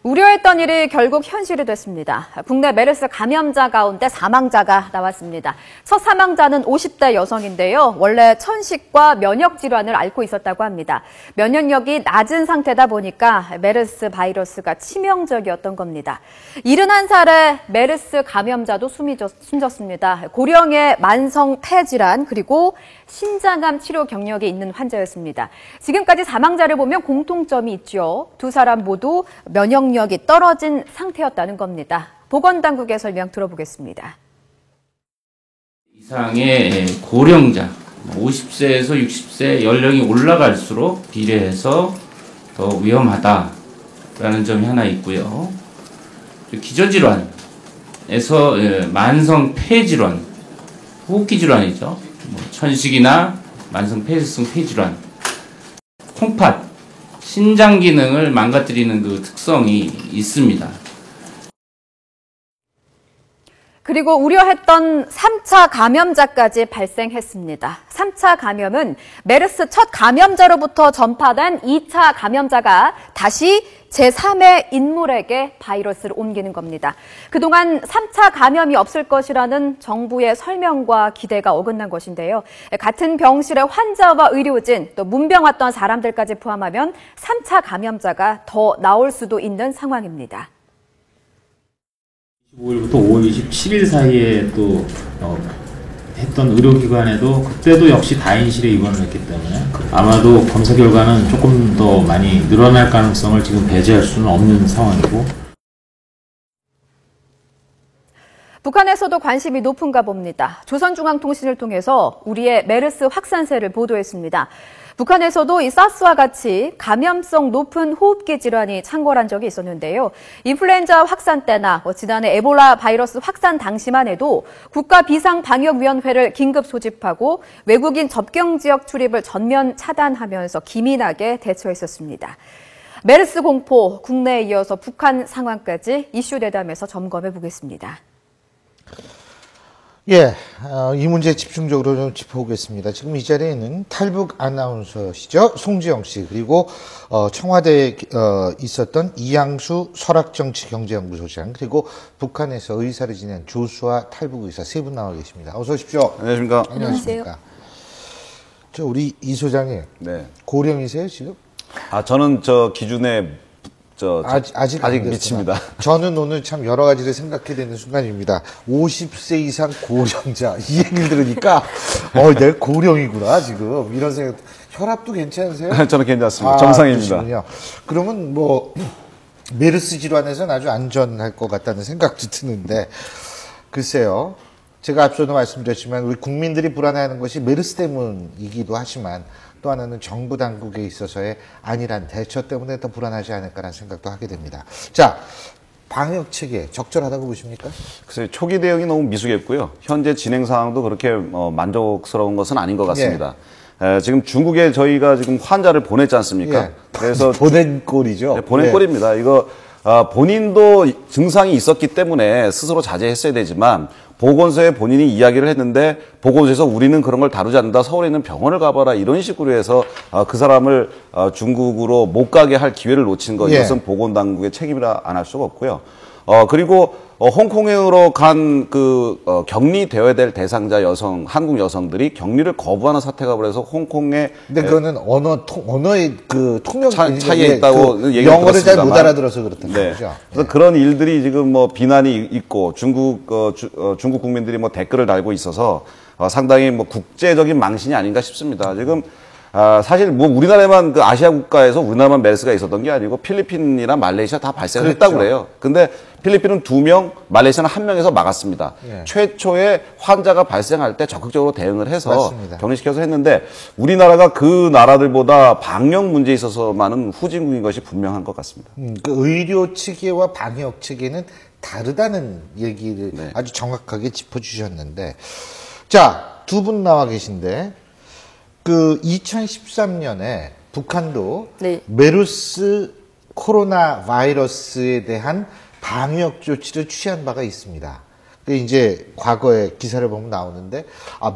우려했던 일이 결국 현실이 됐습니다. 국내 메르스 감염자 가운데 사망자가 나왔습니다. 첫 사망자는 50대 여성인데요. 원래 천식과 면역 질환을 앓고 있었다고 합니다. 면역력이 낮은 상태다 보니까 메르스 바이러스가 치명적이었던 겁니다. 71살의 메르스 감염자도 숨졌습니다. 고령의 만성 폐질환 그리고 신장암 치료 경력이 있는 환자였습니다. 지금까지 사망자를 보면 공통점이 있죠. 두 사람 모두 면역력이 떨어진 상태였다는 겁니다. 보건당국의 설명 들어보겠습니다. 이상의 고령자, 50세에서 60세 연령이 올라갈수록 비례해서 더 위험하다라는 점이 하나 있고요. 기저질환에서 만성 폐질환, 호흡기 질환이죠. 천식이나 만성 폐쇄성 폐질환, 콩팥, 신장 기능을 망가뜨리는 그 특성이 있습니다. 그리고 우려했던 3차 감염자까지 발생했습니다. 3차 감염은 메르스 첫 감염자로부터 전파된 2차 감염자가 다시 제3의 인물에게 바이러스를 옮기는 겁니다. 그동안 3차 감염이 없을 것이라는 정부의 설명과 기대가 어긋난 것인데요. 같은 병실의 환자와 의료진, 또 문병 왔던 사람들까지 포함하면 3차 감염자가 더 나올 수도 있는 상황입니다. 25일부터 5월 27일 사이에 또 했던 의료기관에도 그때도 역시 다인실에 입원을 했기 때문에 아마도 검사 결과는 조금 더 많이 늘어날 가능성을 지금 배제할 수는 없는 상황이고. 북한에서도 관심이 높은가 봅니다. 조선중앙통신을 통해서 우리의 메르스 확산세를 보도했습니다. 북한에서도 이 사스와 같이 감염성 높은 호흡기 질환이 창궐한 적이 있었는데요. 인플루엔자 확산 때나 지난해 에볼라 바이러스 확산 당시만 해도 국가비상방역위원회를 긴급 소집하고 외국인 접경지역 출입을 전면 차단하면서 기민하게 대처했었습니다. 메르스 공포, 국내에 이어서 북한 상황까지 이슈 대담에서 점검해 보겠습니다. 예, 이 문제 집중적으로 좀 짚어보겠습니다. 지금 이 자리에는 탈북 아나운서시죠. 송지영 씨, 그리고 청와대에 있었던 이양수 설학정치경제연구소장, 그리고 북한에서 의사를 지낸 조수아 탈북 의사 세 분 나와 계십니다. 어서 오십시오. 안녕하십니까. 안녕하십니까. 저 우리 이 소장님, 네. 고령이세요 지금? 아, 저는 저 기준에 아직 미칩니다. 저는 오늘 참 여러 가지를 생각해야 되는 순간입니다. 50세 이상 고령자 이 얘기를 들으니까 내가 고령이구나 지금 이런 생각. 혈압도 괜찮으세요? 저는 괜찮습니다. 정상입니다. 그러시군요. 그러면 뭐 메르스 질환에서는 아주 안전할 것 같다는 생각도 드는데 글쎄요. 제가 앞서도 말씀드렸지만 우리 국민들이 불안해하는 것이 메르스 때문이기도 하지만 또 하나는 정부 당국에 있어서의 안일한 대처 때문에 더 불안하지 않을까라는 생각도 하게 됩니다. 자, 방역 체계 적절하다고 보십니까? 글쎄요, 초기 대응이 너무 미숙했고요. 현재 진행 상황도 그렇게 만족스러운 것은 아닌 것 같습니다. 예. 지금 중국에 저희가 지금 환자를 보냈지 않습니까? 예. 그래서 보낸 꼴이죠. 네, 보낸 꼴입니다. 이거 본인도 증상이 있었기 때문에 스스로 자제했어야 되지만 보건소에 본인이 이야기를 했는데 보건소에서 우리는 그런 걸 다루지 않는다. 서울에 있는 병원을 가봐라. 이런 식으로 해서 그 사람을 중국으로 못 가게 할 기회를 놓친 것. 이것은 보건당국의 책임이라 안 할 수가 없고요. 그리고 홍콩으로 간 격리되어야 될 대상자 여성, 한국 여성들이 격리를 거부하는 사태가 벌어서 홍콩에. 근데 그거는 언어의 그 통역 차이에 있다고 얘기를 영어를 잘 못 알아들어서 그렇다는 거죠. 네. 그래서 그런 일들이 지금 뭐 비난이 있고 중국 국민들이 뭐 댓글을 달고 있어서 상당히 뭐 국제적인 망신이 아닌가 싶습니다. 지금 사실 뭐 우리나라만 그 아시아 국가에서 우리나라만 메르스가 있었던 게 아니고 필리핀이나 말레이시아 다 발생을 했다고 그래요. 근데 필리핀은 2명, 말레이시아는 1명에서 막았습니다. 예. 최초에 환자가 발생할 때 적극적으로 대응을 해서 맞습니다. 격리시켜서 했는데 우리나라가 그 나라들보다 방역 문제에 있어서만은 후진국인 것이 분명한 것 같습니다. 그 의료 체계와 방역 체계는 다르다는 얘기를 아주 정확하게 짚어주셨는데, 자, 두 분 나와 계신데 그 2013년에 북한도 메르스 코로나 바이러스에 대한 방역 조치를 취한 바가 있습니다. 그 이제 과거에 기사를 보면 나오는데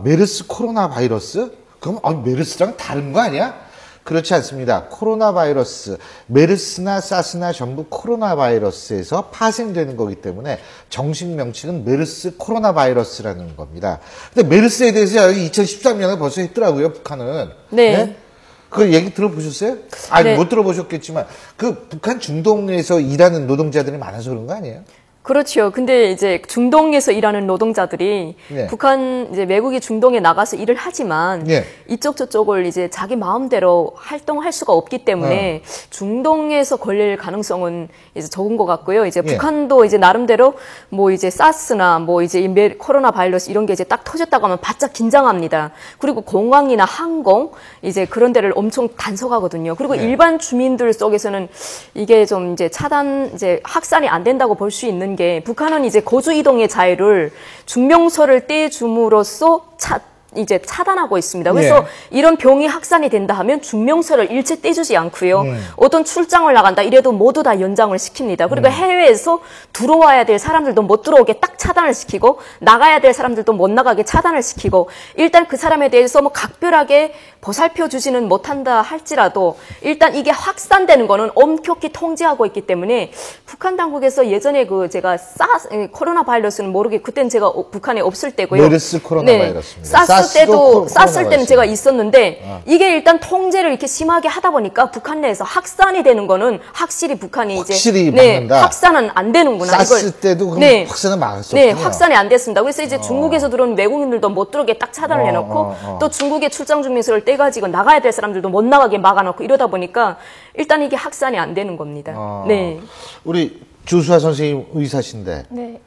메르스 코로나 바이러스? 그럼 메르스랑 다른 거 아니야? 그렇지 않습니다. 코로나 바이러스, 메르스나 사스나 전부 코로나 바이러스에서 파생되는 거기 때문에 정식 명칭은 메르스 코로나 바이러스라는 겁니다. 근데 메르스에 대해서 2013년에 벌써 했더라고요, 북한은. 네. 그 얘기 들어보셨어요? 아니, 네. 못 들어보셨겠지만, 그 북한 중동에서 일하는 노동자들이 많아서 그런 거 아니에요? 그렇죠. 근데 이제 중동에서 일하는 노동자들이 네. 북한 이제 외국이 중동에 나가서 일을 하지만 네. 이쪽 저쪽을 이제 자기 마음대로 활동할 수가 없기 때문에 중동에서 걸릴 가능성은 이제 적은 것 같고요. 이제 예. 북한도 이제 나름대로 뭐 이제 사스나 뭐 이제 코로나 바이러스 이런 게 이제 딱 터졌다고 하면 바짝 긴장합니다. 그리고 공항이나 항공 이제 그런 데를 엄청 단속하거든요. 그리고 네. 일반 주민들 속에서는 이게 좀 이제 이제 확산이 안 된다고 볼 수 있는 게 북한은 이제 거주 이동의 자유를 증명서를 떼줌으로써 이제 차단하고 있습니다. 그래서 예. 이런 병이 확산이 된다 하면 증명서를 일체 떼주지 않고요. 어떤 출장을 나간다 이래도 모두 다 연장을 시킵니다. 그리고 해외에서 들어와야 될 사람들도 못 들어오게 딱 차단을 시키고 나가야 될 사람들도 못 나가게 차단을 시키고 일단 그 사람에 대해서 뭐 각별하게 보살펴 주지는 못한다 할지라도 일단 이게 확산되는 거는 엄격히 통제하고 있기 때문에 북한 당국에서 예전에 그 제가 코로나 바이러스는 모르게 그때는 제가 북한에 없을 때고요. 메르스 코로나 바이러스입니다. 쌌을 때는 제가 있었는데 이게 일단 통제를 이렇게 심하게 하다 보니까 북한 내에서 확산이 되는 거는 확실히 북한이 확실히 이제 막는다. 확산은 안 되는구나. 쌌을 때도 그럼 확산은 막았었군요. 네, 확산이 안 됐습니다. 그래서 이제 중국에서 들어온 외국인들도 못 들어오게 딱 차단을 해놓고 또 중국에 출장 증명서를 떼가지고 나가야 될 사람들도 못 나가게 막아놓고 이러다 보니까 일단 이게 확산이 안 되는 겁니다. 네. 우리 주수아 선생님 의사신데, 네.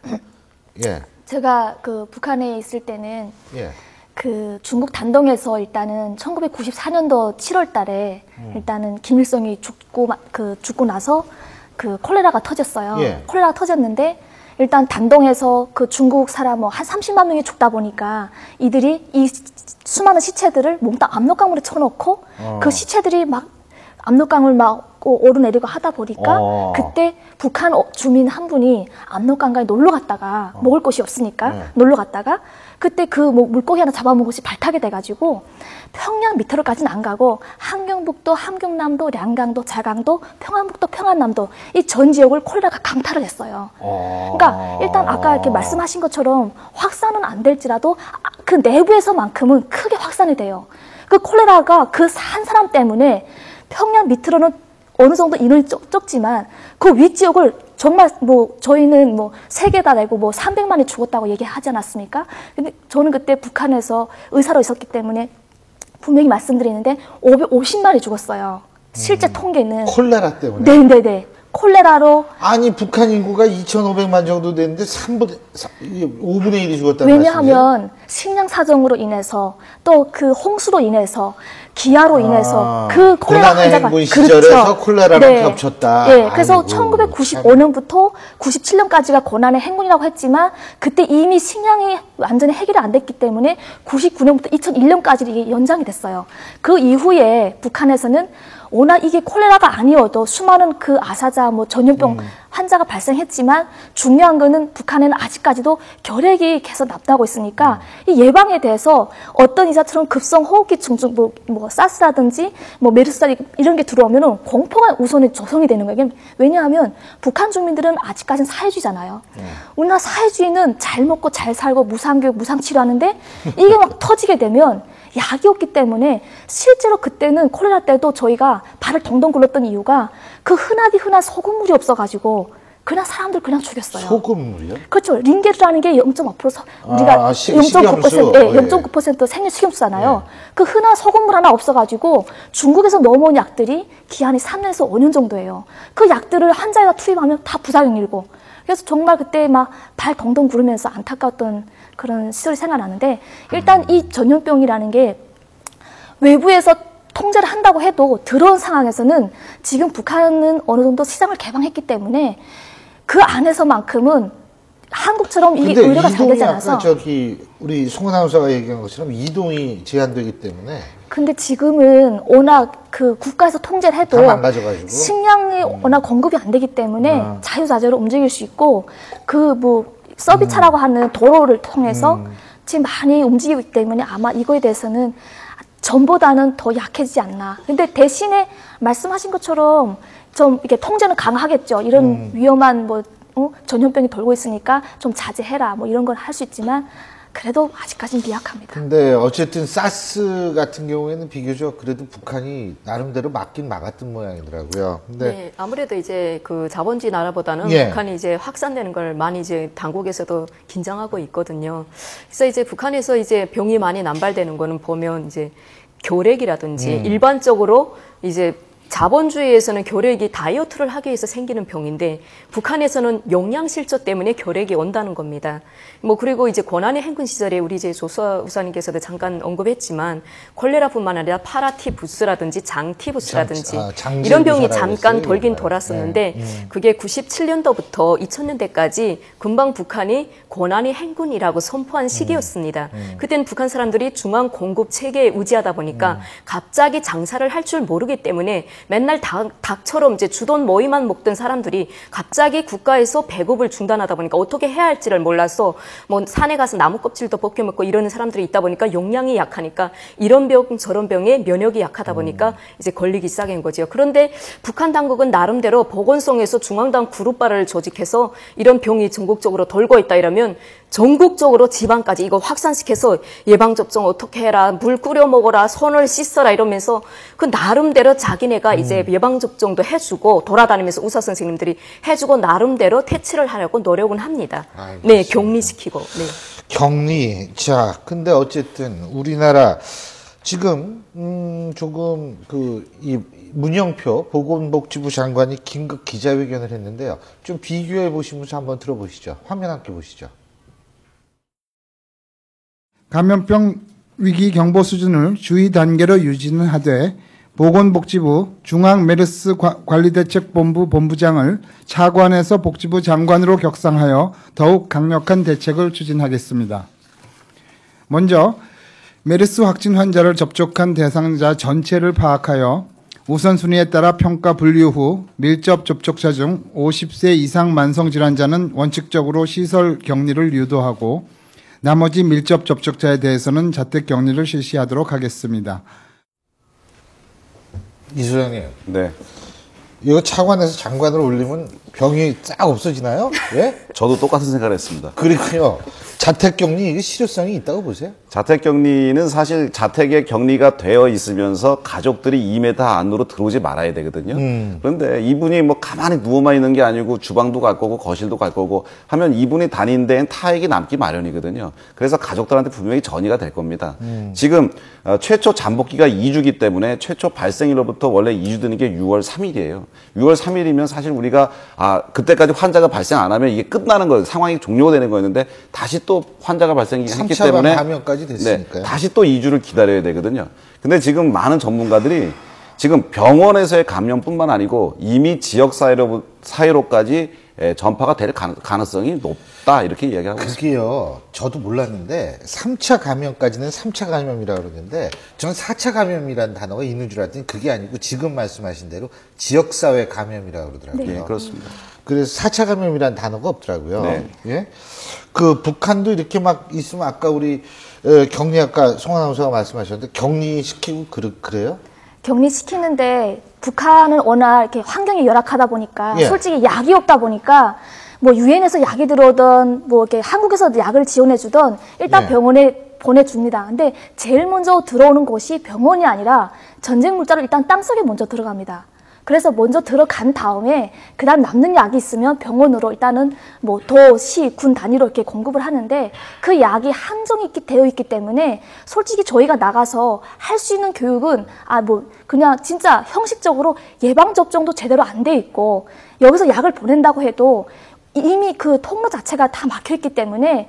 예, 제가 그 북한에 있을 때는 예. 그 중국 단동에서 일단은 1994년도 7월 달에 일단은 김일성이 죽고 나서 그 콜레라가 터졌어요. 예. 콜레라가 터졌는데 일단 단동에서 그 중국 사람 뭐 한 30만 명이 죽다 보니까 이들이 이 수많은 시체들을 몽땅 압록강물에 쳐놓고 그 시체들이 막 압록강을 막 오르내리고 하다 보니까 그때 북한 주민 한 분이 압록강가에 놀러 갔다가 먹을 곳이 없으니까 놀러 갔다가 그때 그 물고기 하나 잡아먹은 것이 발탁이 돼가지고 평양 밑으로까지는 안 가고 함경북도, 함경남도, 량강도, 자강도, 평안북도, 평안남도 이 전 지역을 콜레라가 강타를 했어요. 그러니까 일단 아까 이렇게 말씀하신 것처럼 확산은 안 될지라도 그 내부에서만큼은 크게 확산이 돼요. 그 콜레라가 그 한 사람 때문에 평양 밑으로는 어느 정도 인원이 적지만 그 윗지역을 정말 뭐 저희는 뭐 3개 내고 뭐 300만이 죽었다고 얘기하지 않았습니까? 근데 저는 그때 북한에서 의사로 있었기 때문에 분명히 말씀드리는데 550만이 죽었어요. 실제 통계는. 콜레라 때문에? 네네네. 콜레라로. 아니, 북한 인구가 2,500만 정도 되는데 5분의 1이 죽었다는 왜냐하면 말씀이세요? 식량 사정으로 인해서 또 그 홍수로 인해서 기아로 인해서 그 콜레라 고난의 환자가 행군 시절에서 콜레라랑 겹쳤다. 네, 그래서 아이고, 1995년부터 97년까지가 고난의 행군이라고 했지만 그때 이미 식량이 완전히 해결이 안 됐기 때문에 99년부터 2001년까지 이게 연장이 됐어요. 그 이후에 북한에서는 워낙 이게 콜레라가 아니어도 수많은 그 아사자 뭐 전염병 환자가 발생했지만 중요한 거는 북한에는 아직까지도 결핵이 계속 남다고 있으니까 이 예방에 대해서 어떤 이자처럼 급성 호흡기증 뭐 사스라든지 뭐 메르스 이런 게 들어오면은 공포가 우선이 조성이 되는 거예요. 왜냐하면 북한 주민들은 아직까지는 사회주의잖아요. 우리나라 사회주의는 잘 먹고 잘 살고 무상교육, 무상치료하는데 이게 막 터지게 되면 약이 없기 때문에 실제로 그때는 콜레라 때도 저희가 발을 동동 굴렀던 이유가 그 흔한 소금물이 없어가지고 그냥 사람들 그냥 죽였어요. 소금물이요? 그렇죠. 링게르라는 게 0.5% 우리가 0.9% 네, 0.9% 생리 식염수잖아요. 그 흔한 소금물 하나 없어가지고 중국에서 넘어온 약들이 기한이 3년에서 5년 정도예요. 그 약들을 환자에다 투입하면 다 부작용이고 그래서 정말 그때 막 발 동동 구르면서 안타까웠던 그런 시절이 생각나는데 일단 이 전염병이라는 게 외부에서 통제를 한다고 해도 들어온 상황에서는 지금 북한은 어느 정도 시장을 개방했기 때문에 그 안에서만큼은 한국처럼 이게 의료가 잘 되지 않아서. 아까 우리 송 아나운서가 얘기한 것처럼 이동이 제한되기 때문에. 근데 지금은 워낙 그 국가에서 통제를 해도 다 망가져가지고. 식량이 워낙 공급이 안 되기 때문에 자유자재로 움직일 수 있고 그 뭐 서비스차라고 하는 도로를 통해서 지금 많이 움직이기 때문에 아마 이거에 대해서는 전보다는 더 약해지지 않나. 근데 대신에 말씀하신 것처럼 좀 이렇게 통제는 강하겠죠. 이런 위험한 전염병이 돌고 있으니까 좀 자제해라. 뭐 이런 걸 할 수 있지만 그래도 아직까지는 미약합니다. 근데 어쨌든 사스 같은 경우에는 비교적 그래도 북한이 나름대로 막긴 막았던 모양이더라고요. 근데 네, 아무래도 이제 그 자본주의 나라보다는 예. 북한이 이제 확산되는 걸 많이 이제 당국에서도 긴장하고 있거든요. 그래서 이제 북한에서 이제 병이 많이 남발되는 거는 보면 이제 결핵이라든지 일반적으로 이제 자본주의에서는 결핵이 다이어트를 하기 위해서 생기는 병인데 북한에서는 영양실조 때문에 결핵이 온다는 겁니다. 뭐 그리고 이제 고난의 행군 시절에 우리 이제 조수아 우사님께서도 잠깐 언급했지만 콜레라뿐만 아니라 파라티푸스라든지 장티푸스라든지 이런 병이 잠깐 돌긴 돌았었는데 그게 97년도부터 2000년대까지 금방 북한이 고난의 행군이라고 선포한 시기였습니다. 그때는 북한 사람들이 중앙 공급 체계에 의지하다 보니까 갑자기 장사를 할 줄 모르기 때문에 맨날 닭처럼 이제 주돈 모이만 먹던 사람들이 갑자기 국가에서 배급을 중단하다 보니까 어떻게 해야 할지를 몰라서 뭐 산에 가서 나무 껍질도 벗겨 먹고 이러는 사람들이 있다 보니까 용량이 약하니까 이런 병 저런 병에 면역이 약하다 보니까 이제 걸리기 시작한 거죠. 그런데 북한 당국은 나름대로 보건성에서 중앙당 그룹바를 조직해서 이런 병이 전국적으로 돌고 있다 이러면 전국적으로 지방까지 이거 확산시켜서 예방접종 어떻게 해라, 물 끓여 먹어라, 손을 씻어라 이러면서 그 나름대로 자기네가 이제 예방접종도 해주고 돌아다니면서 의사 선생님들이 해주고 나름대로 퇴치를 하려고 노력은 합니다. 네, 격리시키고. 네. 격리. 자, 근데 어쨌든 우리나라 지금 조금 이 문영표 보건복지부 장관이 긴급 기자회견을 했는데요. 좀 비교해 보시면서 한번 들어보시죠. 화면 함께 보시죠. 감염병 위기 경보 수준을 주의 단계로 유지는 하되 보건복지부 중앙메르스관리대책본부 본부장을 차관에서 복지부 장관으로 격상하여 더욱 강력한 대책을 추진하겠습니다. 먼저 메르스 확진 환자를 접촉한 대상자 전체를 파악하여 우선순위에 따라 평가 분류 후 밀접 접촉자 중 50세 이상 만성질환자는 원칙적으로 시설 격리를 유도하고 나머지 밀접 접촉자에 대해서는 자택 격리를 실시하도록 하겠습니다. 이 소장님. 네. 이거 차관에서 장관으로 올리면 병이 싹 없어지나요? 예? 저도 똑같은 생각을 했습니다. 그리고요. 자택격리 이게 실효성이 있다고 보세요? 자택격리는 사실 자택에 격리가 되어 있으면서 가족들이 2m 안으로 들어오지 말아야 되거든요. 그런데 이분이 뭐 가만히 누워만 있는 게 아니고 주방도 갈 거고 거실도 갈 거고 하면 이분이 다닌 데엔 타액이 남기 마련이거든요. 그래서 가족들한테 분명히 전이가 될 겁니다. 지금 최초 잠복기가 2주기 때문에 최초 발생일로부터 원래 2주 드는 게 6월 3일이에요. 6월 3일이면 사실 우리가 그때까지 환자가 발생 안 하면 이게 끝나는 거예요. 상황이 종료가 되는 거였는데 다시 또 환자가 발생했기 때문에 감염까지 됐으니까요. 네, 다시 또 2주를 기다려야 되거든요. 근데 지금 많은 전문가들이 지금 병원에서의 감염뿐만 아니고 이미 지역 사회로까지 전파가 될 가능성이 높다 이렇게 이야기하고 있습니다. 그게요. 저도 몰랐는데 3차 감염까지는 3차 감염이라고 그러는데 저는 4차 감염이라는 단어가 있는 줄 알았더니 그게 아니고 지금 말씀하신 대로 지역사회 감염이라고 그러더라고요. 네, 그렇습니다. 그래서 4차 감염이라는 단어가 없더라고요. 네. 예? 그 북한도 이렇게 막 있으면 아까 우리 격리 아까 송 아나운서가 말씀하셨는데 격리시키고 그래요? 격리시키는데 북한은 워낙 이렇게 환경이 열악하다 보니까 예. 솔직히 약이 없다 보니까 뭐 유엔에서 약이 들어오던 뭐 이렇게 한국에서 약을 지원해 주던 일단 예. 병원에 보내줍니다. 근데 제일 먼저 들어오는 곳이 병원이 아니라 전쟁 물자로 일단 땅속에 먼저 들어갑니다. 그래서 먼저 들어간 다음에 그다음 남는 약이 있으면 병원으로 일단은 뭐 도, 시, 군 단위로 이렇게 공급을 하는데 그 약이 한정이 되어 있기 때문에 솔직히 저희가 나가서 할 수 있는 교육은 뭐 그냥 진짜 형식적으로 예방접종도 제대로 안 돼 있고 여기서 약을 보낸다고 해도 이미 그 통로 자체가 다 막혀있기 때문에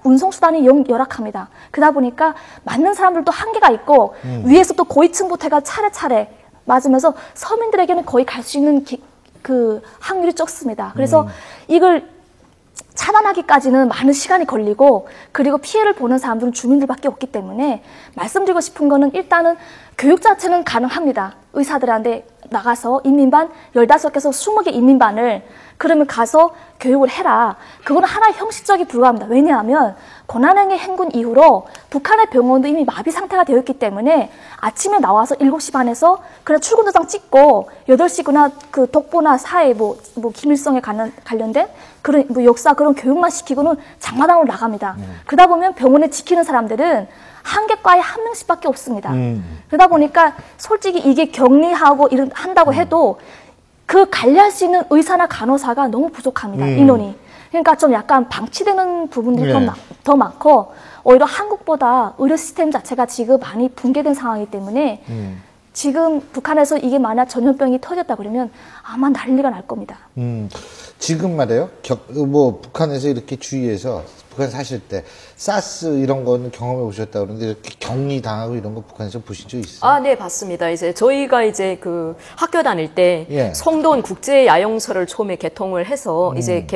운송수단이 열악합니다. 그러다 보니까 맞는 사람들도 한계가 있고 위에서 또 고위층부터 해가 차례차례 맞으면서 서민들에게는 거의 갈 수 있는 그 확률이 적습니다. 그래서 이걸 차단하기까지는 많은 시간이 걸리고 그리고 피해를 보는 사람들은 주민들밖에 없기 때문에 말씀드리고 싶은 거는 일단은 교육 자체는 가능합니다. 의사들한테 나가서 인민반 15개에서 20개 인민반을 그러면 가서 교육을 해라. 그건 하나의 형식적이 불과합니다. 왜냐하면 권한행위 행군 이후로 북한의 병원도 이미 마비 상태가 되어 있기 때문에 아침에 나와서 7시 반에서 그냥 출근 도장 찍고 8시구나 그 독보나 사회 뭐 김일성에 관련된 그런 뭐 역사 그런 교육만 시키고는 장마당으로 나갑니다. 그러다 보면 병원에 지키는 사람들은 한 개 과에 한 명씩밖에 없습니다. 그러다 보니까 솔직히 이게 격리하고 이런 한다고 해도 그 관리할 수 있는 의사나 간호사가 너무 부족합니다. 인원이. 그러니까 좀 약간 방치되는 부분들이 더 많고 오히려 한국보다 의료 시스템 자체가 지금 많이 붕괴된 상황이기 때문에 지금 북한에서 이게 만약 전염병이 터졌다 그러면 아마 난리가 날 겁니다. 지금 말이에요. 뭐 북한에서 이렇게 주위에서 북한 사실 때 사스 이런 거는 경험해 보셨다 그러는데 이렇게 격리 당하고 이런 거 북한에서 보신 적 있어요? 아, 네, 봤습니다. 이제 저희가 이제 그 학교 다닐 때 예. 성도원 국제 야영소를 처음에 개통을 해서 이제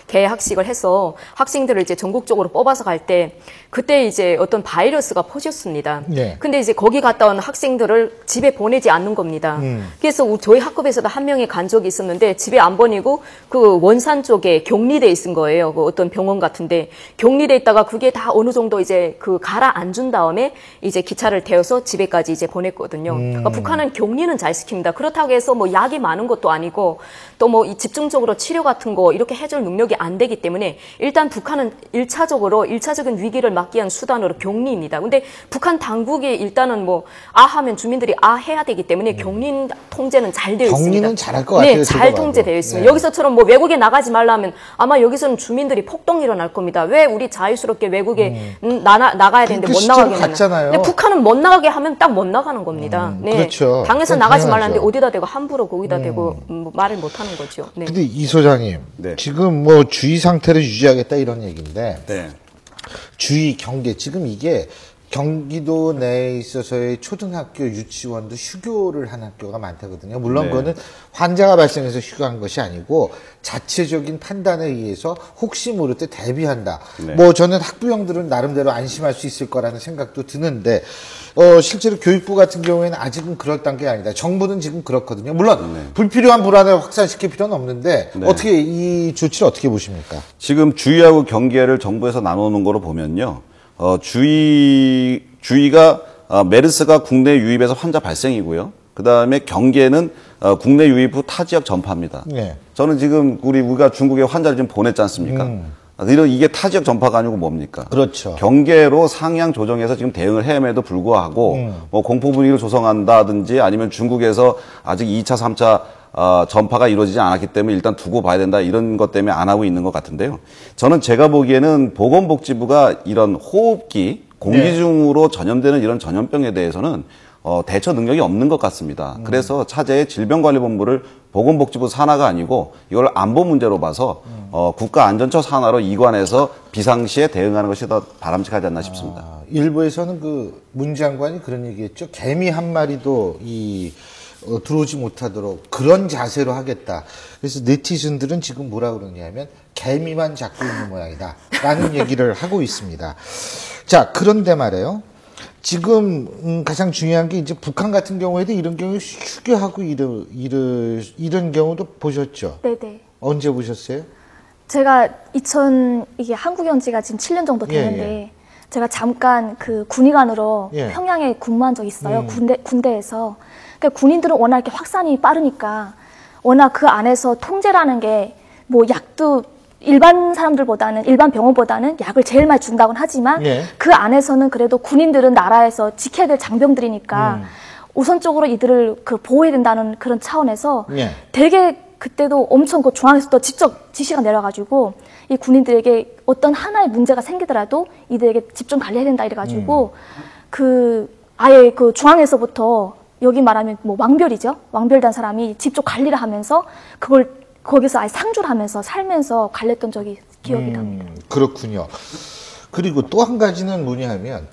개학식을 해서 학생들을 이제 전국적으로 뽑아서 갈 때 그때 이제 어떤 바이러스가 퍼졌습니다. 예. 근데 이제 거기 갔다 온 학생들을 집에 보내지 않는 겁니다. 그래서 저희 학급에서도 한 명이 간 적이 있었는데 집에 안 보내고 그 원산 쪽에 격리돼 있은 거예요. 그 어떤 병원 같은데 격리돼 있다가 그게 다 어느 정도 이제 그 가라앉은 다음에 이제 기차를 태워서 집에까지 이제 보냈거든요. 그러니까 북한은 격리는 잘 시킵니다. 그렇다고 해서 뭐 약이 많은 것도 아니고 또 뭐 집중적으로 치료 같은 거 이렇게 해줄 능력이 안 되기 때문에 일단 북한은 1차적인 위기를 막기 위한 수단으로 격리입니다. 근데 북한 당국이 일단은 뭐 하면 주민들이 해야 되기 때문에 격리 통제는 잘 되어 있습니다. 격리는 잘할 것 같아요. 네, 잘 통제되어 있습니다. 네. 여기서처럼 뭐 외국에 나가지 말라면 아마 여기서는 주민들이 폭동이 일어날 겁니다. 왜 우리 자유스럽게 외국에 나가야 되는데 못 실제로 나가게 갔잖아요. 근데 북한은 못 나가게 하면 딱 못 나가는 겁니다. 네. 그렇죠. 당에서 그건 나가지 당연하죠. 말라는데 어디다 대고 함부로 거기다 대고 뭐 말을 못 하는 거죠. 네. 근데 이 소장님, 네. 지금 뭐 주의 상태를 유지하겠다 이런 얘기인데 네. 주의 경계 지금 이게 경기도 내에 있어서의 초등학교 유치원도 휴교를 한 학교가 많다거든요. 물론 네. 그거는 환자가 발생해서 휴교한 것이 아니고 자체적인 판단에 의해서 혹시 모를 때 대비한다. 네. 뭐 저는 학부형들은 나름대로 안심할 수 있을 거라는 생각도 드는데 실제로 교육부 같은 경우에는 아직은 그럴 단계가 아니다. 정부는 지금 그렇거든요. 물론 불필요한 불안을 확산시킬 필요는 없는데 네. 어떻게 이 조치를 어떻게 보십니까? 지금 주의하고 경계를 정부에서 나누는 거로 보면요. 주의가 메르스가 국내 유입에서 환자 발생이고요. 그 다음에 경계는 국내 유입 후 타 지역 전파입니다. 네. 저는 지금 우리가 중국에 환자를 지금 보냈지 않습니까? 이게 타 지역 전파가 아니고 뭡니까? 그렇죠. 경계로 상향 조정해서 지금 대응을 해임에도 불구하고 뭐 공포 분위기를 조성한다든지 아니면 중국에서 아직 2차, 3차 전파가 이루어지지 않았기 때문에 일단 두고 봐야 된다 이런 것 때문에 안 하고 있는 것 같은데요. 저는 제가 보기에는 보건복지부가 이런 호흡기, 공기 중으로 전염되는 이런 전염병에 대해서는 대처 능력이 없는 것 같습니다. 그래서 차제에 질병관리본부를 보건복지부 산하가 아니고 이걸 안보 문제로 봐서 국가안전처 산하로 이관해서 비상시에 대응하는 것이 더 바람직하지 않나 싶습니다. 일부에서는 그 문 장관이 그런 얘기했죠. 개미 한 마리도 들어오지 못하도록 그런 자세로 하겠다. 그래서 네티즌들은 지금 뭐라 그러냐면 개미만 잡고 있는 모양이다. 라는 얘기를 하고 있습니다. 자, 그런데 말이에요. 지금 가장 중요한 게 이제 북한 같은 경우에도 이런 경우에 휴교하고 이런 경우도 보셨죠? 네네. 언제 보셨어요? 제가 이게 한국에 온 지가 지금 7년 정도 되는데 제가 잠깐 그 군의관으로 평양에 근무한 적이 있어요. 군대에서. 그러니까 군인들은 워낙 이렇게 확산이 빠르니까 워낙 그 안에서 통제라는 게 뭐 약도 일반 병원보다는 약을 제일 많이 준다고는 하지만 그 안에서는 그래도 군인들은 나라에서 지켜야 될 장병들이니까 우선적으로 이들을 보호해야 된다는 그런 차원에서 되게 그때도 엄청 중앙에서도 직접 지시가 내려가지고 이 군인들에게 어떤 하나의 문제가 생기더라도 이들에게 집중 관리해야 된다 이래가지고 아예 중앙에서부터 여기 말하면 뭐 왕별이죠. 왕별단 사람이 직접 관리를 하면서 그걸 거기서 아예 상주를 하면서 살면서 관리했던 적이 기억이 납니다. 그렇군요. 그리고 또 한 가지는 뭐냐 하면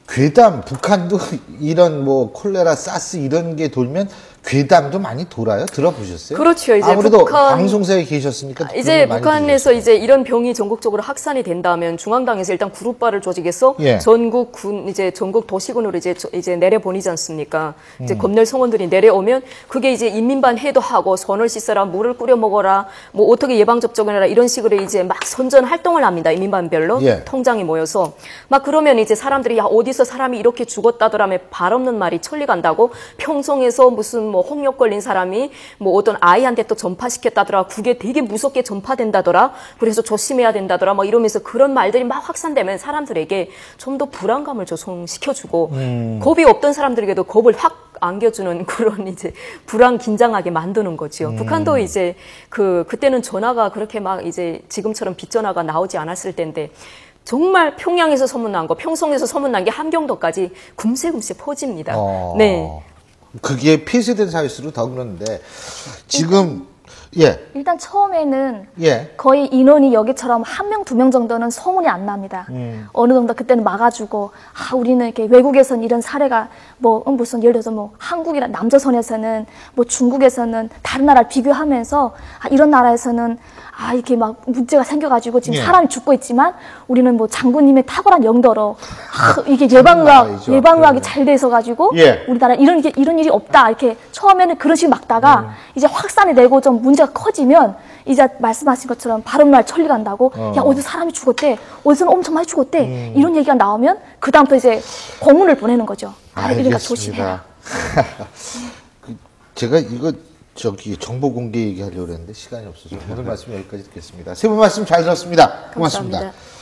괴담, 북한도 이런 뭐 콜레라, 사스 이런 게 돌면 괴담도 많이 돌아요? 들어보셨어요? 그렇죠. 이제 아무래도 북한- 방송사에 계셨으니까 이제 그런 걸 많이 북한에서 이제 이런 병이 전국적으로 확산이 된다면 중앙당에서 일단 그룹바를 조직해서 예. 전국 도시군으로 이제 내려보내지 않습니까? 이제 검열 성원들이 내려오면 그게 이제 인민반 해도 하고 손을 씻어라, 물을 끓여 먹어라, 뭐 어떻게 예방 접종을 해라 이런 식으로 이제 막 선전 활동을 합니다. 인민반별로 예. 통장이 모여서 막 그러면 이제 사람들이 야 어디서 사람이 이렇게 죽었다더라며 발 없는 말이 천리 간다고 평성에서 무슨 뭐 홍역 걸린 사람이 뭐 어떤 아이한테 또 전파시켰다더라. 그게 되게 무섭게 전파된다더라. 그래서 조심해야 된다더라. 뭐 이러면서 그런 말들이 막 확산되면 사람들에게 좀 더 불안감을 조성시켜주고 겁이 없던 사람들에게도 겁을 확 안겨주는 그런 이제 불안 긴장하게 만드는 거죠. 북한도 이제 그때는 전화가 그렇게 막 이제 지금처럼 빗전화가 나오지 않았을 텐데 정말 평양에서 소문난 거, 평성에서 소문난 게 함경도까지 굼새굼새 퍼집니다. 네. 그게 폐쇄된 사회수로 더 그런데 지금 예. 일단 처음에는 예. 거의 인원이 여기처럼 1명, 2명 정도는 소문이 안 납니다. 어느 정도 그때는 막아주고, 우리는 이렇게 외국에서는 이런 사례가 무슨 예를 들어서 뭐 한국이나 남조선에서는 뭐 중국에서는 다른 나라를 비교하면서 이런 나라에서는 이렇게 막 문제가 생겨가지고 지금 예. 사람이 죽고 있지만 우리는 뭐 장군님의 탁월한 영도로 이게 나라이죠. 예방의학이 잘 돼서 가지고 예. 우리나라 이런 일이 없다 이렇게 처음에는 그런 식으로 막다가 이제 확산이 되고 좀 문제가 커지면 이제 말씀하신 것처럼 바른말 천리 간다고 야 어디서 사람이 죽었대 어디서는 엄청 많이 죽었대 이런 얘기가 나오면 그 다음부터 이제 공문을 보내는 거죠. 그러니까 조심해라. 제가 이거 정보 공개 얘기하려고 했는데 시간이 없어서 오늘 말씀 여기까지 듣겠습니다. 세 분 말씀 잘 들었습니다. 고맙습니다. 감사합니다.